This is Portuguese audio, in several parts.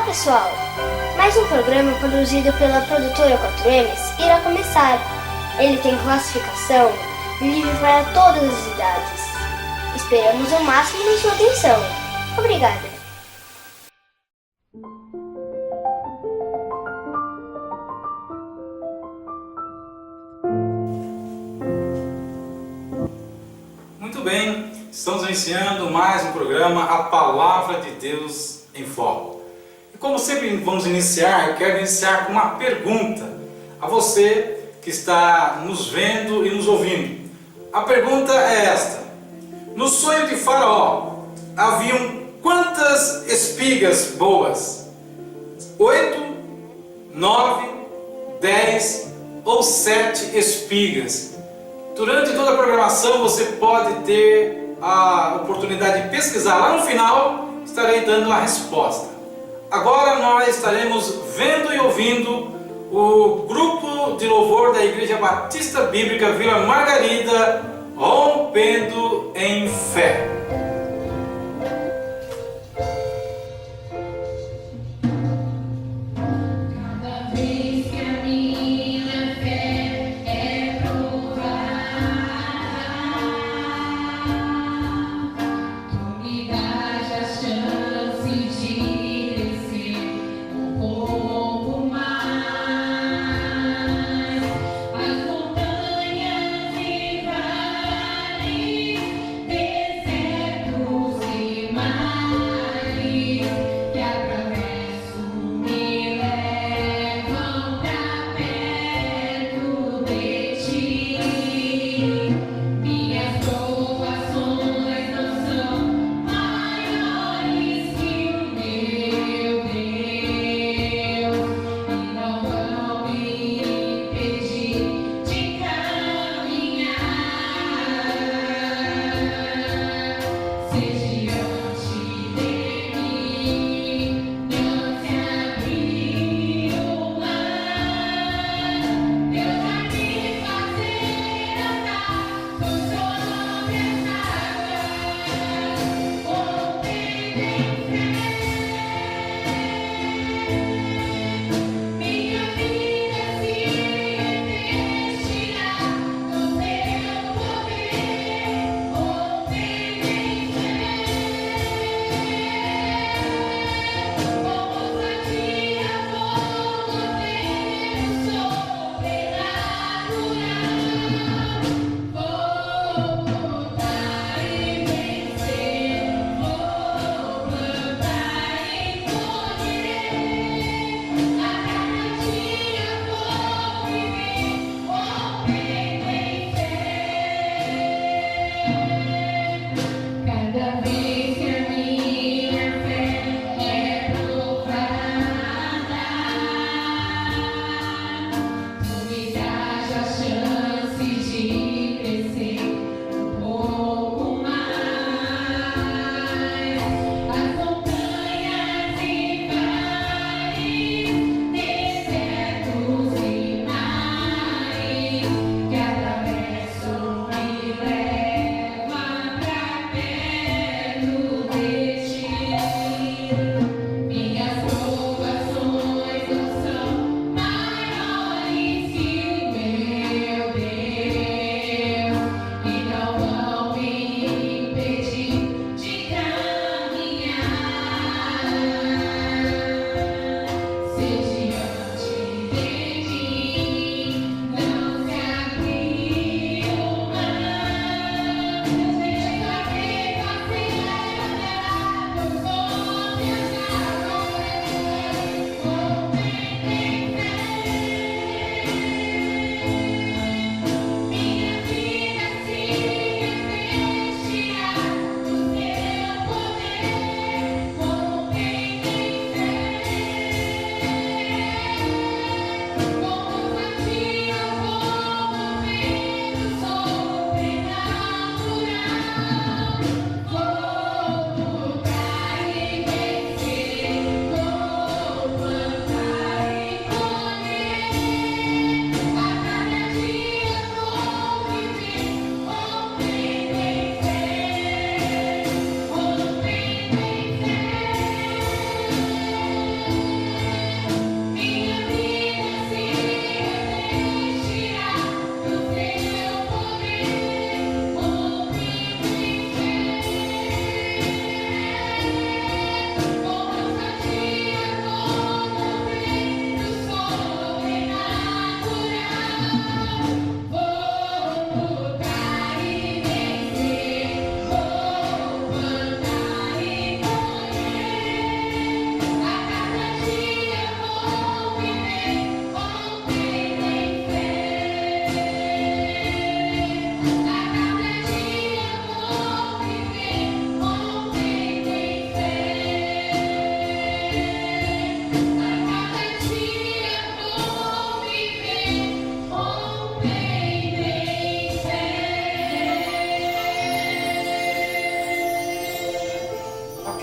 pessoal! Mais um programa produzido pela produtora 4Ms irá começar. Ele tem classificação livre para todas as idades. Esperamos o máximo de sua atenção. Obrigada! Muito bem, estamos iniciando mais um programa, A Palavra de Deus em Foco. E como sempre vamos iniciar, eu quero iniciar com uma pergunta a você que está nos vendo e nos ouvindo. A pergunta é esta: no sonho de Faraó haviam quantas espigas boas? 8, 9, 10 ou 7 espigas? Durante toda a programação você pode ter a oportunidade de pesquisar. Lá no final estarei dando a resposta. Agora nós estaremos vendo e ouvindo o grupo de louvor da Igreja Batista Bíblica Vila Margarida, Rompendo em Fé.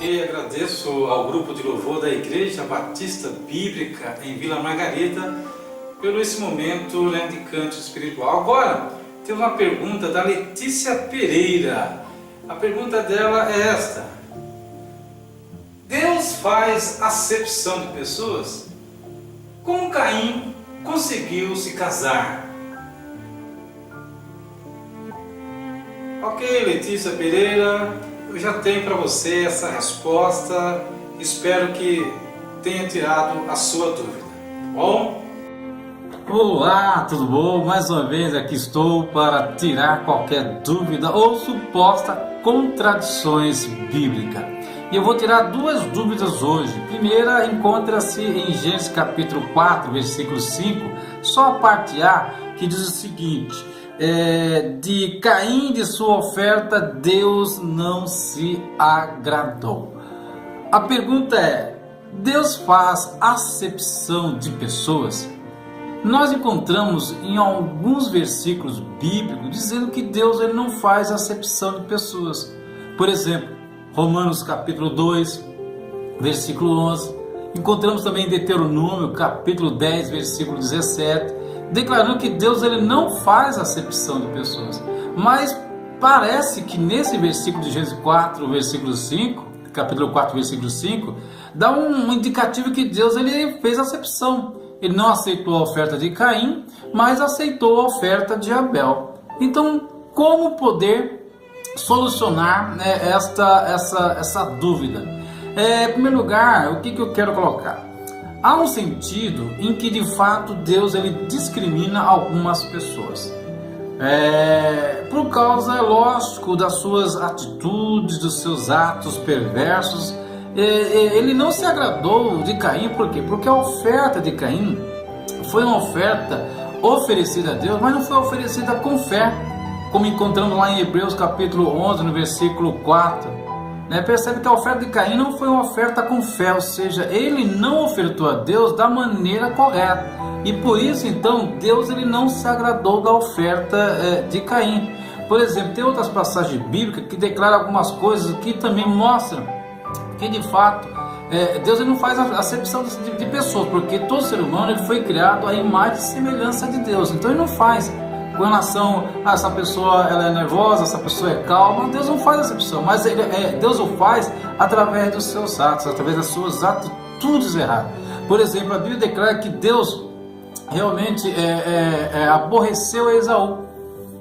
Ok, agradeço ao grupo de louvor da Igreja Batista Bíblica em Vila Margarida pelo esse momento, né, de canto espiritual. Agora, temos uma pergunta da Letícia Pereira. A pergunta dela é esta: Deus faz acepção de pessoas? Como Caim conseguiu se casar? Ok, Letícia Pereira, eu já tenho para você essa resposta. Espero que tenha tirado a sua dúvida. Tá bom? Olá, tudo bom? Mais uma vez aqui estou para tirar qualquer dúvida ou suposta contradições bíblicas. E eu vou tirar duas dúvidas hoje. Primeira encontra-se em Gênesis capítulo 4, versículo 5, só a parte A, que diz o seguinte: de Caim e de sua oferta Deus não se agradou. A pergunta é: Deus faz acepção de pessoas? Nós encontramos em alguns versículos bíblicos dizendo que Deus ele não faz acepção de pessoas. Por exemplo, Romanos capítulo 2, versículo 11. Encontramos também em Deuteronômio capítulo 10, versículo 17, declarando que Deus ele não faz acepção de pessoas. Mas parece que nesse versículo de Gênesis 4, versículo 5, capítulo 4, versículo 5, dá um indicativo que Deus ele fez acepção. Ele não aceitou a oferta de Caim, mas aceitou a oferta de Abel. Então, como poder solucionar, né, essa dúvida? Em primeiro lugar, o que eu quero colocar? Há um sentido em que, de fato, Deus ele discrimina algumas pessoas. Por causa, lógico, das suas atitudes, dos seus atos perversos. Ele não se agradou de Caim, por quê? Porque a oferta de Caim foi uma oferta oferecida a Deus, mas não foi oferecida com fé, como encontramos lá em Hebreus capítulo 11, no versículo 4. Percebe que a oferta de Caim não foi uma oferta com fé, ou seja, ele não ofertou a Deus da maneira correta, e por isso então Deus ele não se agradou da oferta de Caim. Por exemplo, tem outras passagens bíblicas que declaram algumas coisas que também mostram que de fato Deus ele não faz acepção de pessoas, porque todo ser humano ele foi criado à imagem e semelhança de Deus. Então ele não faz com relação a essa pessoa ela é nervosa, essa pessoa é calma. Deus não faz acepção, mas Deus o faz através dos seus atos, através das suas atitudes erradas. Por exemplo, a Bíblia declara que Deus realmente aborreceu Esaú.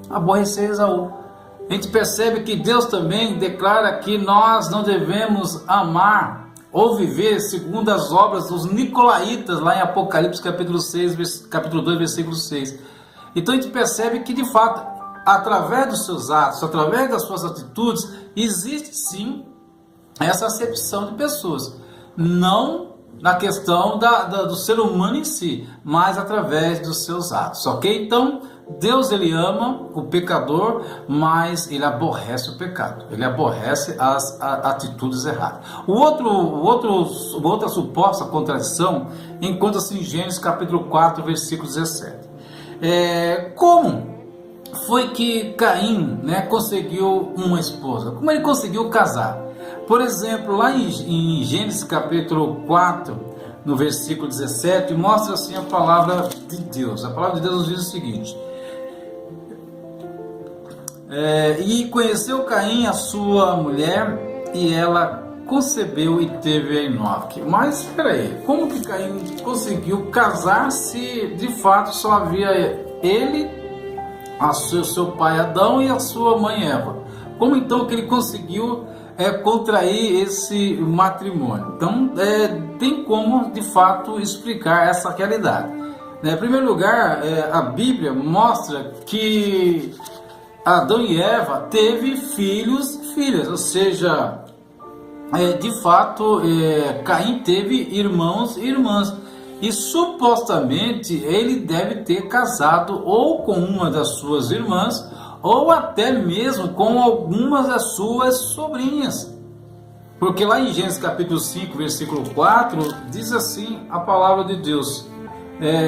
A gente percebe que Deus também declara que nós não devemos amar ou viver segundo as obras dos nicolaítas, lá em Apocalipse capítulo 2, versículo 6. Então a gente percebe que de fato, através dos seus atos, através das suas atitudes, existe sim essa acepção de pessoas. Não na questão do ser humano em si, mas através dos seus atos, ok? Então, Deus ele ama o pecador, mas ele aborrece o pecado, ele aborrece as atitudes erradas. Outra suposta contradição encontra-se em Gênesis capítulo 4, versículo 17. Como foi que Caim, conseguiu uma esposa? Como ele conseguiu casar? Por exemplo, lá em Gênesis capítulo 4, no versículo 17, mostra assim a palavra de Deus. A palavra de Deus nos diz o seguinte: e conheceu Caim a sua mulher, e ela concebeu e teve a Enoque. Mas espera aí, como que Caim conseguiu casar se de fato só havia ele, seu pai Adão e a sua mãe Eva? Como então que ele conseguiu contrair esse matrimônio? Então tem como de fato explicar essa realidade. Em primeiro lugar, a Bíblia mostra que Adão e Eva teve filhos e filhas, ou seja, de fato Caim teve irmãos e irmãs, e supostamente ele deve ter casado ou com uma das suas irmãs ou até mesmo com algumas das suas sobrinhas, porque lá em Gênesis capítulo 5, versículo 4, diz assim a palavra de Deus: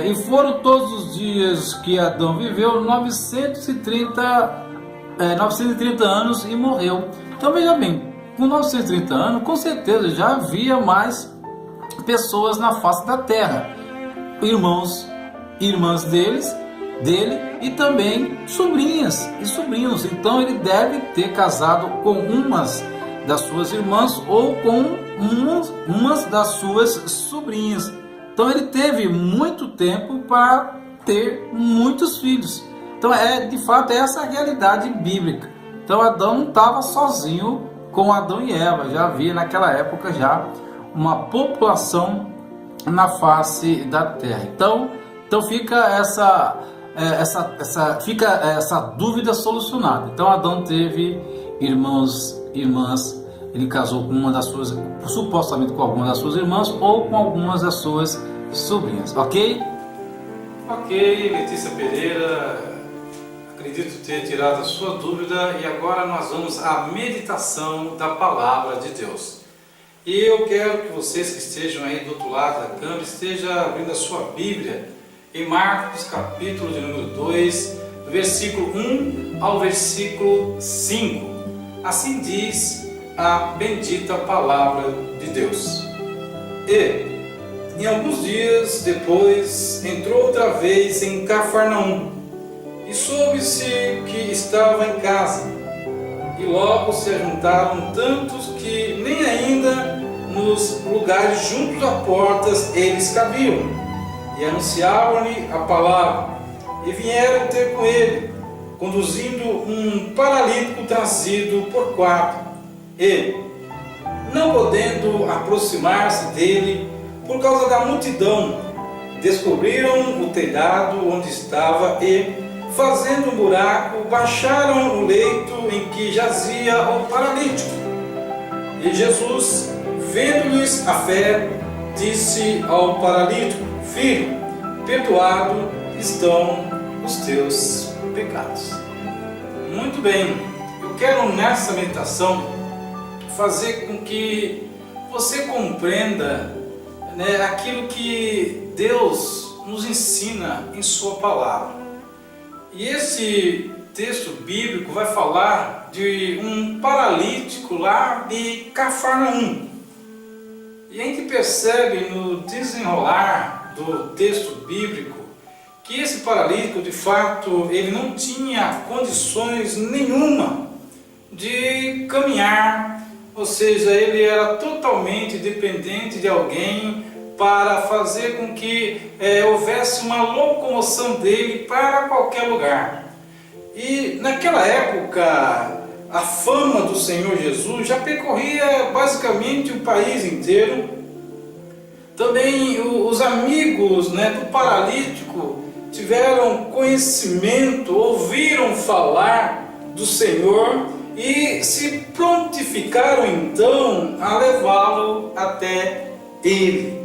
e foram todos os dias que Adão viveu 930 anos e morreu. Então veja bem, com 930 anos, com certeza já havia mais pessoas na face da terra, irmãos, irmãs dele e também sobrinhas e sobrinhos. Então ele deve ter casado com umas das suas irmãs ou com umas das suas sobrinhas. Então ele teve muito tempo para ter muitos filhos. Então de fato essa a realidade bíblica. Então Adão não estava sozinho com Adão e Eva, já havia naquela época já uma população na face da terra. Então fica essa dúvida solucionada. Então Adão teve irmãos, irmãs, ele casou com uma das suas, supostamente com alguma das suas irmãs ou com algumas das suas sobrinhas, ok? Ok, Letícia Pereira, acredito ter tirado a sua dúvida e agora nós vamos à meditação da Palavra de Deus. E eu quero que vocês que estejam aí do outro lado da câmera estejam abrindo a sua Bíblia em Marcos capítulo de número 2, do versículo 1 ao versículo 5. Assim diz a bendita Palavra de Deus. E, em alguns dias depois, entrou outra vez em Cafarnaum, e soube-se que estava em casa. E logo se ajuntaram tantos que nem ainda nos lugares juntos a portas eles cabiam. E anunciavam-lhe a palavra. E vieram ter com ele, conduzindo um paralítico trazido por 4. E, não podendo aproximar-se dele por causa da multidão, descobriram o telhado onde estava e, fazendo um buraco, baixaram o leito em que jazia o paralítico. E Jesus, vendo-lhes a fé, disse ao paralítico: Filho, perdoado estão os teus pecados. Muito bem, eu quero nessa meditação fazer com que você compreenda, aquilo que Deus nos ensina em sua palavra. E esse texto bíblico vai falar de um paralítico lá de Cafarnaum. E a gente percebe no desenrolar do texto bíblico que esse paralítico, de fato, ele não tinha condições nenhuma de caminhar, ou seja, ele era totalmente dependente de alguém para fazer com que houvesse uma locomoção dele para qualquer lugar. E naquela época, a fama do Senhor Jesus já percorria basicamente o país inteiro. Também os amigos do paralítico tiveram conhecimento, ouviram falar do Senhor e se prontificaram então a levá-lo até ele.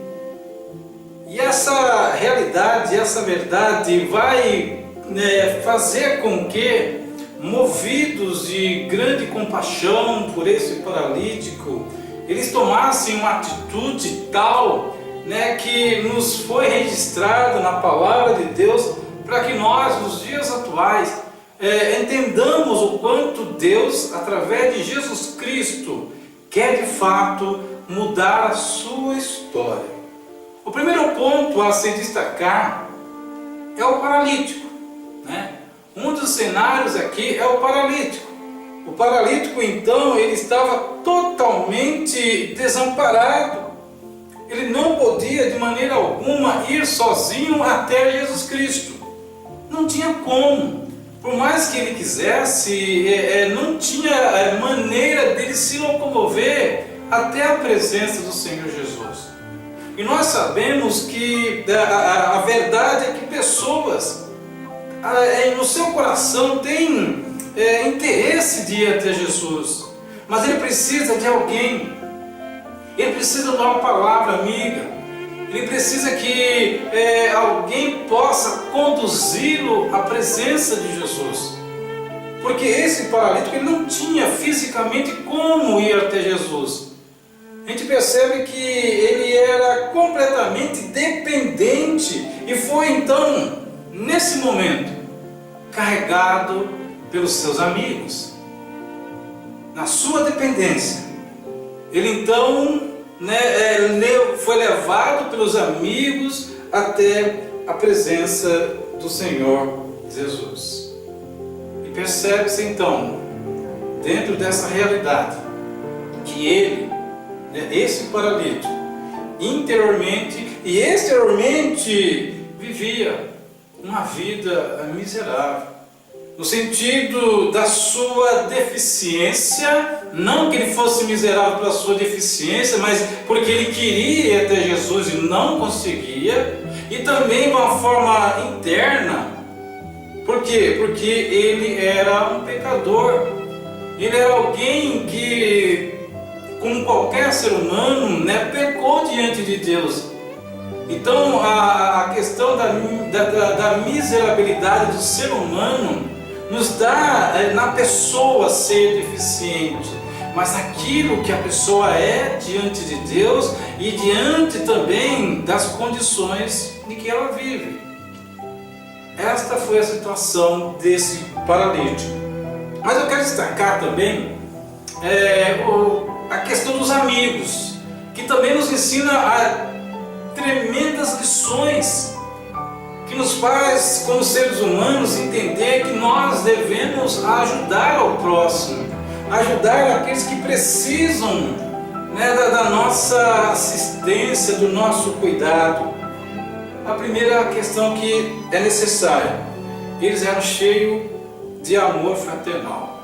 E essa realidade, essa verdade vai fazer com que, movidos de grande compaixão por esse paralítico, eles tomassem uma atitude tal que nos foi registrada na Palavra de Deus, para que nós, nos dias atuais, entendamos o quanto Deus, através de Jesus Cristo, quer de fato mudar a sua história. O primeiro ponto a se destacar é o paralítico. Um dos cenários aqui é o paralítico. O paralítico, então, ele estava totalmente desamparado. Ele não podia de maneira alguma ir sozinho até Jesus Cristo. Não tinha como. Por mais que ele quisesse, não tinha maneira dele se locomover até a presença do Senhor Jesus. E nós sabemos que a verdade é que pessoas no seu coração têm interesse de ir até Jesus, mas ele precisa de alguém, ele precisa de uma palavra amiga, ele precisa que alguém possa conduzi-lo à presença de Jesus, porque esse paralítico ele não tinha fisicamente como ir até Jesus. A gente percebe que ele era completamente dependente e foi então, nesse momento, carregado pelos seus amigos. Na sua dependência, Ele então foi levado pelos amigos até a presença do Senhor Jesus. E percebe-se então, dentro dessa realidade, que ele, esse paralítico, interiormente e exteriormente vivia uma vida miserável, no sentido da sua deficiência, não que ele fosse miserável pela sua deficiência, mas porque ele queria ir até Jesus e não conseguia, e também de uma forma interna. Por quê? Porque ele era um pecador, ele era alguém que, como qualquer ser humano, pecou diante de Deus. Então a questão da miserabilidade do ser humano nos dá na pessoa ser deficiente, mas aquilo que a pessoa é diante de Deus e diante também das condições em que ela vive. Esta foi a situação desse paralítico. Mas eu quero destacar também a questão dos amigos, que também nos ensina a tremendas lições, que nos faz, como seres humanos, entender que nós devemos ajudar ao próximo, ajudar aqueles que precisam da nossa assistência, do nosso cuidado. A primeira questão que é necessária: eles eram cheios de amor fraternal.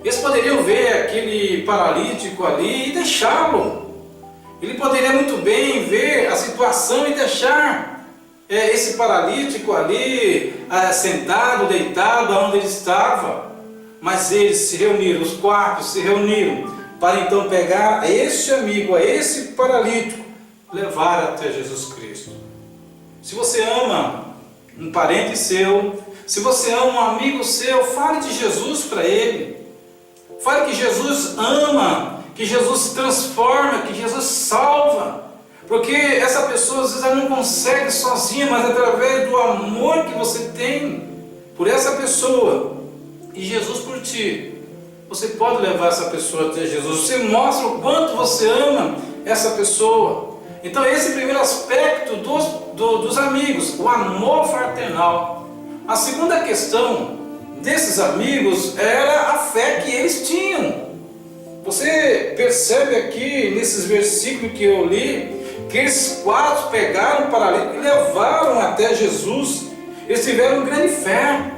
Eles poderiam ver aquele paralítico ali e deixá-lo. Ele poderia muito bem ver a situação e deixar esse paralítico ali sentado, deitado, onde ele estava. Mas eles se reuniram, os quatro se reuniram para então pegar esse amigo, esse paralítico, levar até Jesus Cristo. Se você ama um parente seu, se você ama um amigo seu, fale de Jesus para ele. Fale que Jesus ama, que Jesus transforma, que Jesus salva. Porque essa pessoa às vezes ela não consegue sozinha, mas através do amor que você tem por essa pessoa e Jesus por ti, você pode levar essa pessoa até Jesus. Você mostra o quanto você ama essa pessoa. Então esse é o primeiro aspecto dos amigos, o amor fraternal. A segunda questão desses amigos era a fé que eles tinham. Você percebe aqui nesses versículos que eu li, que eles quatro pegaram o paralítico e levaram até Jesus. Eles tiveram grande fé.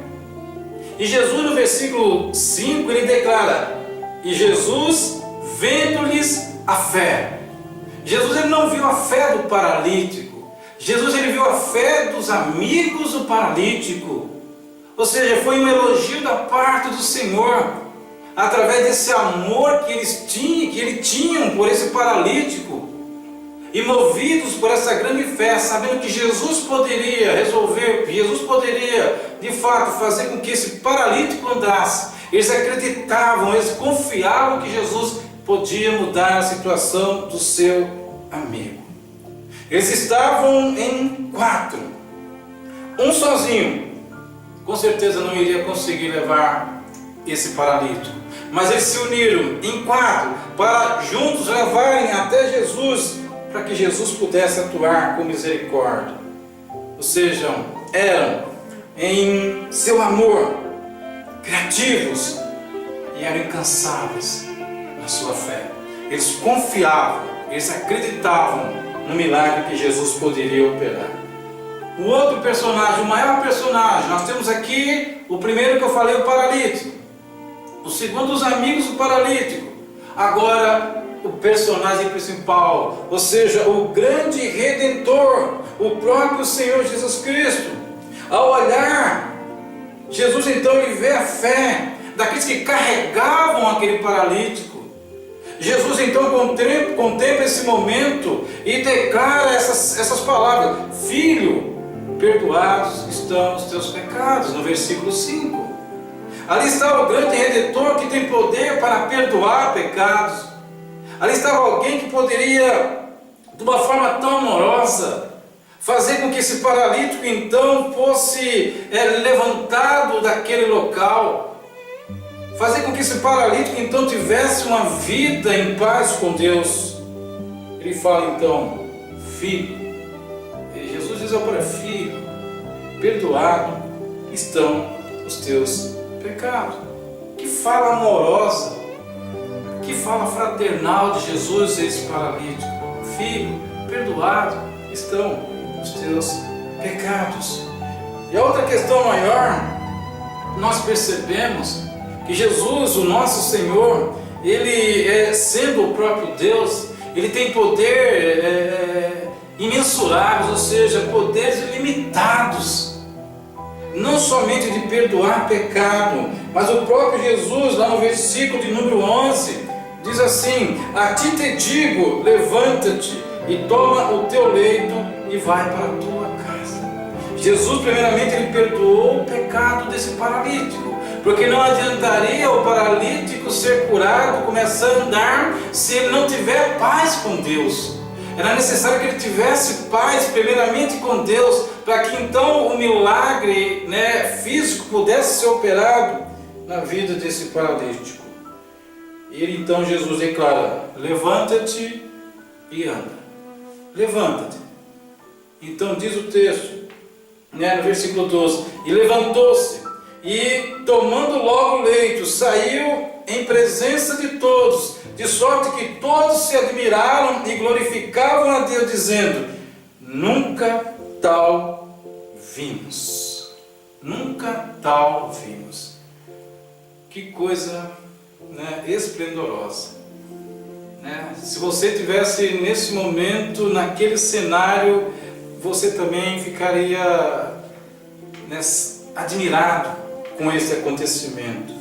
E Jesus, no versículo 5, ele declara: e Jesus, vendo-lhes a fé. Jesus ele não viu a fé do paralítico. Jesus ele viu a fé dos amigos do paralítico. Ou seja, foi um elogio da parte do Senhor, através desse amor que eles tinham por esse paralítico. E movidos por essa grande fé, sabendo que Jesus poderia resolver, que Jesus poderia de fato fazer com que esse paralítico andasse, eles acreditavam, eles confiavam que Jesus podia mudar a situação do seu amigo. Eles estavam em quatro. Um sozinho com certeza não iria conseguir levar esse paralítico, mas eles se uniram em quatro para juntos levarem até Jesus, para que Jesus pudesse atuar com misericórdia. Ou seja, eram em seu amor criativos e eram incansáveis na sua fé. Eles confiavam, eles acreditavam no milagre que Jesus poderia operar. O outro personagem, o maior personagem, nós temos aqui o primeiro que eu falei, o paralítico. O segundo, os amigos do paralítico. Agora, o personagem principal, ou seja, o grande Redentor, o próprio Senhor Jesus Cristo. Ao olhar, Jesus então ele vê a fé daqueles que carregavam aquele paralítico. Jesus então contempla esse momento e declara essas palavras: filho, perdoados estão os teus pecados, no versículo 5. Ali está o grande Redentor que tem poder para perdoar pecados. Ali estava alguém que poderia, de uma forma tão amorosa, fazer com que esse paralítico então fosse levantado daquele local. fazer com que esse paralítico então tivesse uma vida em paz com Deus. Ele fala então, filho, e Jesus diz ao pai, filho, perdoado estão os teus pecados. Que fala amorosa, que fala fraternal de Jesus a esse paralítico. Filho, perdoado estão os teus pecados. E a outra questão maior, nós percebemos que Jesus, o nosso Senhor, Ele, sendo o próprio Deus, Ele tem poder imensuráveis, ou seja, poderes ilimitados, não somente de perdoar pecado, mas o próprio Jesus, lá no versículo de número 11, diz assim, a ti te digo, levanta-te e toma o teu leito e vai para a tua casa. Jesus, primeiramente, Ele perdoou o pecado desse paralítico, porque não adiantaria o paralítico ser curado, começar a andar, se ele não tiver paz com Deus. Era necessário que ele tivesse paz, primeiramente com Deus, para que então o milagre físico pudesse ser operado na vida desse paralítico. E ele então, Jesus declara, levanta-te e anda. Levanta-te. Então diz o texto, no versículo 12, e levantou-se, e tomando logo o leito, saiu em presença de todos, de sorte que todos se admiraram e glorificavam a Deus, dizendo, nunca tal vimos. Nunca tal vimos. Que coisa esplendorosa. Se você tivesse nesse momento, naquele cenário, você também ficaria admirado com esse acontecimento.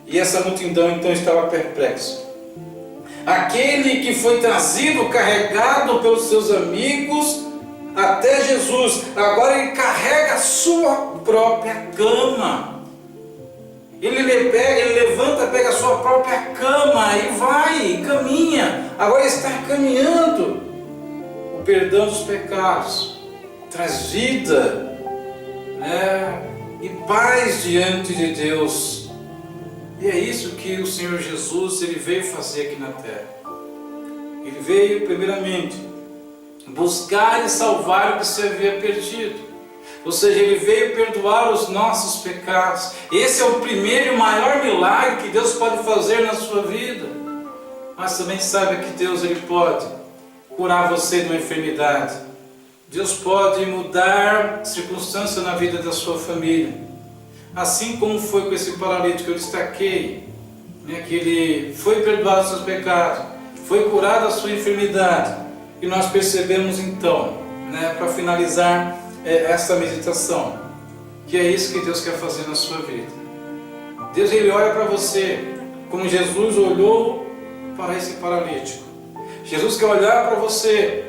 E essa multidão então estava perplexa. Aquele que foi trazido, carregado pelos seus amigos até Jesus, agora ele carrega a sua própria cama. Ele levanta, pega a sua própria cama e vai, caminha. Agora ele está caminhando. O perdão dos pecados traz vida, e paz diante de Deus. E é isso que o Senhor Jesus ele veio fazer aqui na terra. Ele veio primeiramente buscar e salvar o que se havia perdido. Ou seja, Ele veio perdoar os nossos pecados. Esse é o primeiro e maior milagre que Deus pode fazer na sua vida. Mas também saiba que Deus ele pode curar você de uma enfermidade. Deus pode mudar circunstâncias na vida da sua família. Assim como foi com esse paralítico que eu destaquei, que ele foi perdoado os seus pecados, foi curado a sua enfermidade. E nós percebemos então, para finalizar esta meditação, que é isso que Deus quer fazer na sua vida. Deus ele olha para você como Jesus olhou para esse paralítico. Jesus quer olhar para você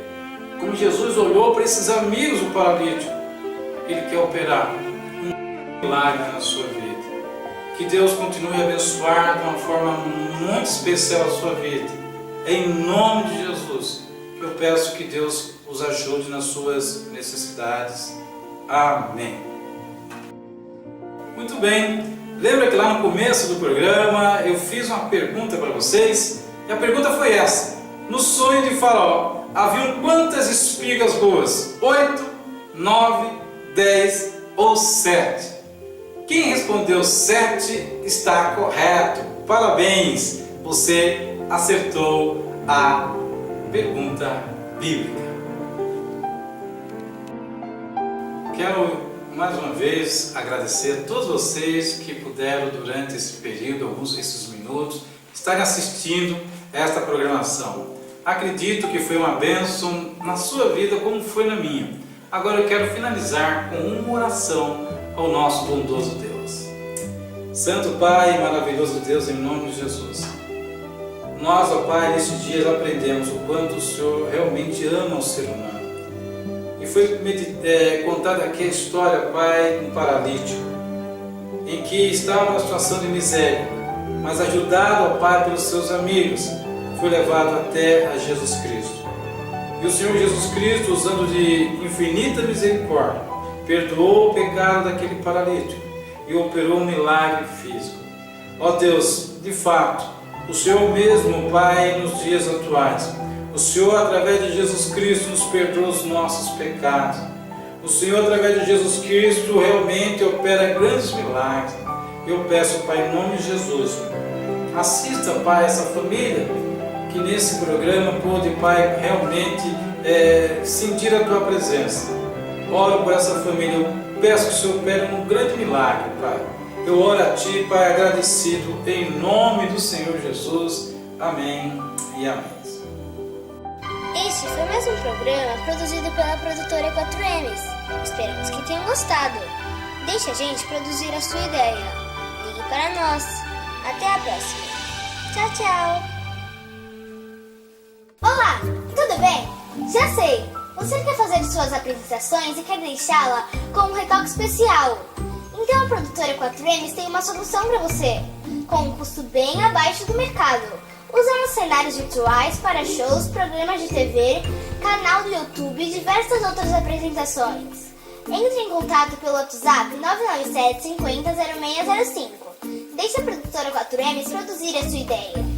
como Jesus olhou para esses amigos do paralítico. Ele quer operar um milagre na sua vida. Que Deus continue a abençoar de uma forma muito especial a sua vida. Em nome de Jesus, que eu peço que Deus os ajude nas suas necessidades. Amém. Muito bem. Lembra que lá no começo do programa eu fiz uma pergunta para vocês? E a pergunta foi essa. No sonho de Faraó, haviam quantas espigas boas? 8, 9, 10 ou 7? Quem respondeu 7 está correto. Parabéns! Você acertou a pergunta bíblica. Quero mais uma vez agradecer a todos vocês que puderam durante esse período, esses minutos, estarem assistindo esta programação. Acredito que foi uma bênção na sua vida como foi na minha. Agora eu quero finalizar com uma oração ao nosso bondoso Deus. Santo Pai, maravilhoso Deus, em nome de Jesus. Nós, ó Pai, nesses dias aprendemos o quanto o Senhor realmente ama o ser humano. E foi contada aqui a história, Pai, de um paralítico, em que estava numa situação de miséria, mas ajudado, ó Pai, pelos seus amigos, foi levado até a Jesus Cristo. E o Senhor Jesus Cristo, usando de infinita misericórdia, perdoou o pecado daquele paralítico e operou um milagre físico. Ó Deus, de fato, o Senhor mesmo, Pai, nos dias atuais, o Senhor, através de Jesus Cristo, nos perdoa os nossos pecados. O Senhor, através de Jesus Cristo, realmente opera grandes milagres. Eu peço, Pai, em nome de Jesus, assista, Pai, essa família que nesse programa pôde, Pai, realmente sentir a Tua presença. Oro por essa família, eu peço que o Senhor opere um grande milagre, Pai. Eu oro a Ti, Pai, agradecido, em nome do Senhor Jesus. Amém e amém. Este foi mais um programa produzido pela produtora 4Ms. Esperamos que tenham gostado. Deixe a gente produzir a sua ideia. Ligue para nós. Até a próxima. Tchau, tchau. Olá, tudo bem? Já sei, você quer fazer suas apresentações e quer deixá-la com um retoque especial. Então a produtora 4Ms tem uma solução para você, com um custo bem abaixo do mercado. Usamos cenários virtuais para shows, programas de TV, canal do YouTube e diversas outras apresentações. Entre em contato pelo WhatsApp 997 50 0605. Deixe a produtora 4Ms produzir a sua ideia.